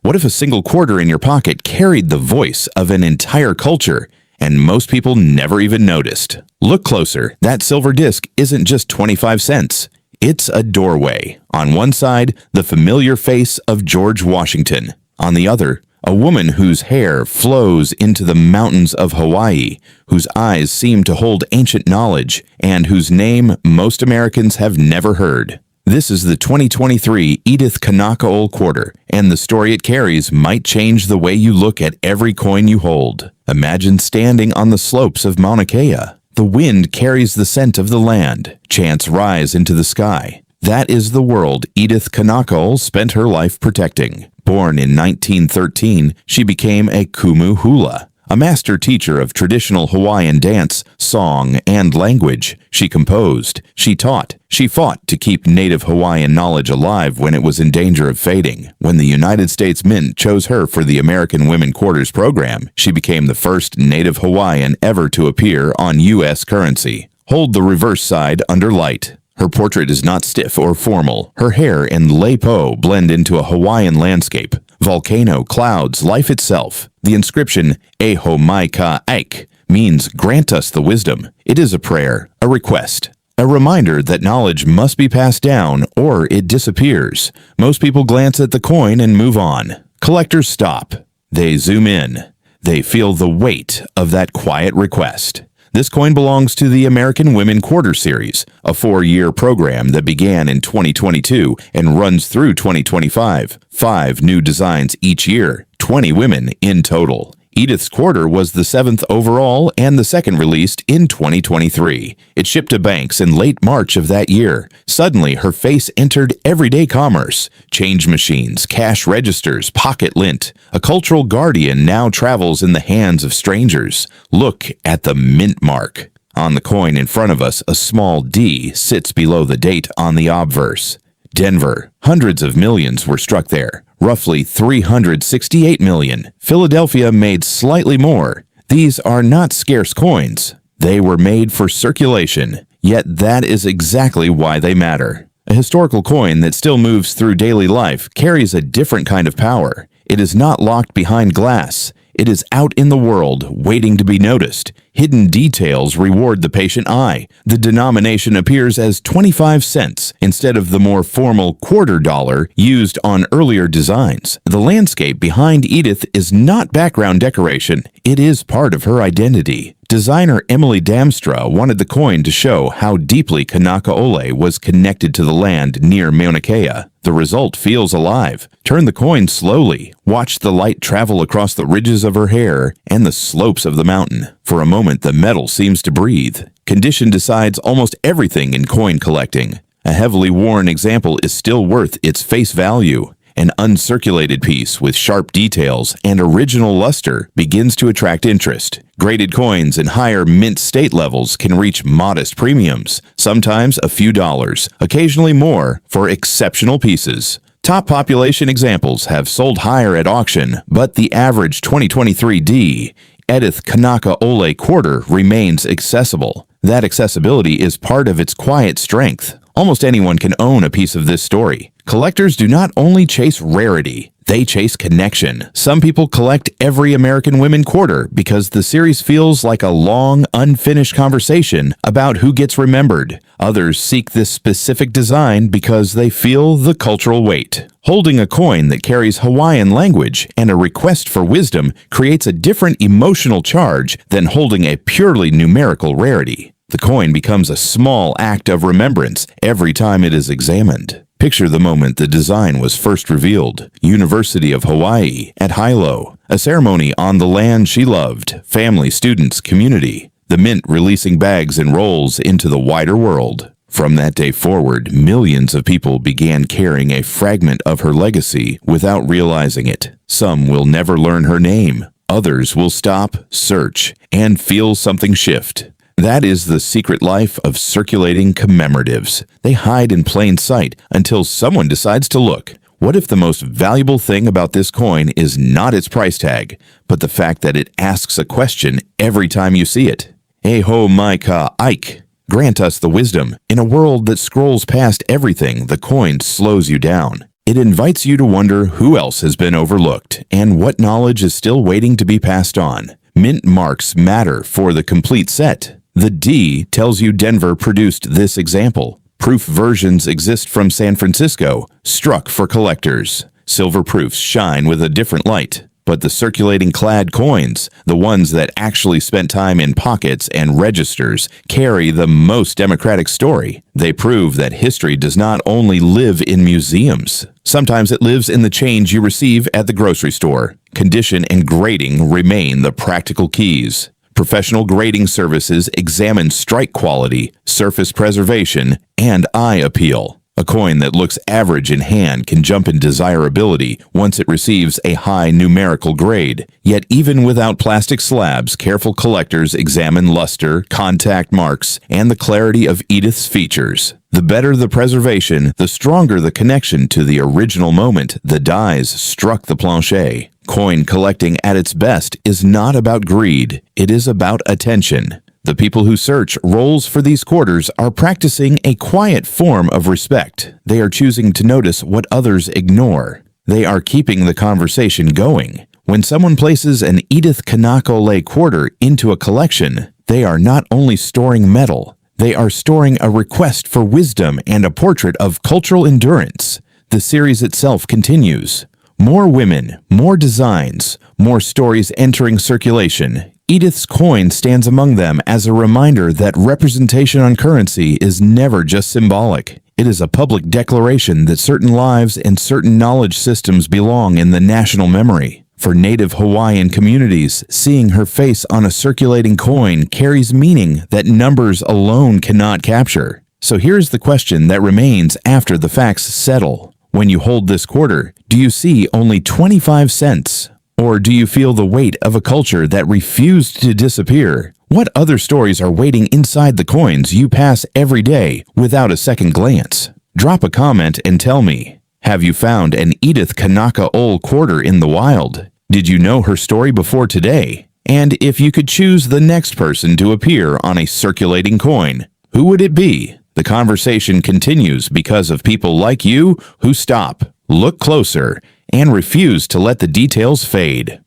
What if a single quarter in your pocket carried the voice of an entire culture, and most people never even noticed? Look closer. That silver disc isn't just 25 cents. It's a doorway. On one side, the familiar face of George Washington. On the other, a woman whose hair flows into the mountains of Hawaii, whose eyes seem to hold ancient knowledge, and whose name most Americans have never heard. This is the 2023 Edith Kanakaʻole Quarter, and the story it carries might change the way you look at every coin you hold. Imagine standing on the slopes of Mauna Kea. The wind carries the scent of the land. Chants rise into the sky. That is the world Edith Kanakaʻole spent her life protecting. Born in 1913, she became a kumu hula, a master teacher of traditional Hawaiian dance, song, and language. She composed, she taught, she fought to keep Native Hawaiian knowledge alive when it was in danger of fading. When the United States Mint chose her for the American Women Quarters program, she became the first Native Hawaiian ever to appear on U.S. currency. Hold the reverse side under light. Her portrait is not stiff or formal. Her hair and lepo blend into a Hawaiian landscape. Volcano, clouds, life itself. The inscription, "Eho mai ka ʻike," means grant us the wisdom. It is a prayer, a request, a reminder that knowledge must be passed down or it disappears. Most people glance at the coin and move on. Collectors stop. They zoom in. They feel the weight of that quiet request. This coin belongs to the American Women Quarter Series, a 4-year program that began in 2022 and runs through 2025. 5 new designs each year, 20 women in total. Edith's Quarter was the 7th overall and the second released in 2023. It shipped to banks in late March of that year. Suddenly, her face entered everyday commerce. Change machines, cash registers, pocket lint. A cultural guardian now travels in the hands of strangers. Look at the mint mark. On the coin in front of us, a small D sits below the date on the obverse. Denver. Hundreds of millions were struck there. Roughly 368 million. Philadelphia made slightly more. These are not scarce coins. They were made for circulation, yet that is exactly why they matter. A historical coin that still moves through daily life carries a different kind of power. It is not locked behind glass. It is out in the world, waiting to be noticed. Hidden details reward the patient eye. The denomination appears as 25 cents instead of the more formal $quarter used on earlier designs. The landscape behind Edith is not background decoration. It is part of her identity. Designer Emily Damstra wanted the coin to show how deeply Kanakaʻole was connected to the land near Mauna Kea. The result feels alive. Turn the coin slowly. Watch the light travel across the ridges of her hair and the slopes of the mountain. For a moment, the metal seems to breathe. Condition decides almost everything in coin collecting. A heavily worn example is still worth its face value. An uncirculated piece with sharp details and original luster begins to attract interest. Graded coins in higher mint state levels can reach modest premiums, sometimes a few dollars, occasionally more for exceptional pieces. Top population examples have sold higher at auction, but the average 2023 D, Edith Kanakaʻole Quarter, remains accessible. That accessibility is part of its quiet strength. Almost anyone can own a piece of this story. Collectors do not only chase rarity, they chase connection. Some people collect every American Women Quarter because the series feels like a long, unfinished conversation about who gets remembered. Others seek this specific design because they feel the cultural weight. Holding a coin that carries Hawaiian language and a request for wisdom creates a different emotional charge than holding a purely numerical rarity. The coin becomes a small act of remembrance every time it is examined. Picture the moment the design was first revealed. University of Hawaii at Hilo. A ceremony on the land she loved. Family, students, community. The mint releasing bags and rolls into the wider world. From that day forward, millions of people began carrying a fragment of her legacy without realizing it. Some will never learn her name. Others will stop, search, and feel something shift. That is the secret life of circulating commemoratives. They hide in plain sight until someone decides to look. What if the most valuable thing about this coin is not its price tag, but the fact that it asks a question every time you see it? Eho mai ka ʻike. Grant us the wisdom. In a world that scrolls past everything, the coin slows you down. It invites you to wonder who else has been overlooked and what knowledge is still waiting to be passed on. Mint marks matter for the complete set. The D tells you Denver produced this example. Proof versions exist from San Francisco, struck for collectors. Silver proofs shine with a different light. But the circulating clad coins, the ones that actually spent time in pockets and registers, carry the most democratic story. They prove that history does not only live in museums. Sometimes it lives in the change you receive at the grocery store. Condition and grading remain the practical keys. Professional grading services examine strike quality, surface preservation, and eye appeal. A coin that looks average in hand can jump in desirability once it receives a high numerical grade. Yet even without plastic slabs, careful collectors examine luster, contact marks, and the clarity of Edith's features. The better the preservation, the stronger the connection to the original moment the dies struck the plancher. Coin collecting at its best is not about greed, it is about attention. The people who search rolls for these quarters are practicing a quiet form of respect. They are choosing to notice what others ignore. They are keeping the conversation going. When someone places an Edith Kanakaʻole Quarter into a collection, they are not only storing metal, they are storing a request for wisdom and a portrait of cultural endurance. The series itself continues. More women, more designs, more stories entering circulation. Edith's coin stands among them as a reminder that representation on currency is never just symbolic. It is a public declaration that certain lives and certain knowledge systems belong in the national memory. For Native Hawaiian communities, seeing her face on a circulating coin carries meaning that numbers alone cannot capture. So here's the question that remains after the facts settle. When you hold this quarter, do you see only 25 cents? Or do you feel the weight of a culture that refused to disappear? What other stories are waiting inside the coins you pass every day without a second glance? Drop a comment and tell me. Have you found an Edith Kanakaʻole Quarter in the wild? Did you know her story before today? And if you could choose the next person to appear on a circulating coin, who would it be? The conversation continues because of people like you who stop, look closer, and refuse to let the details fade.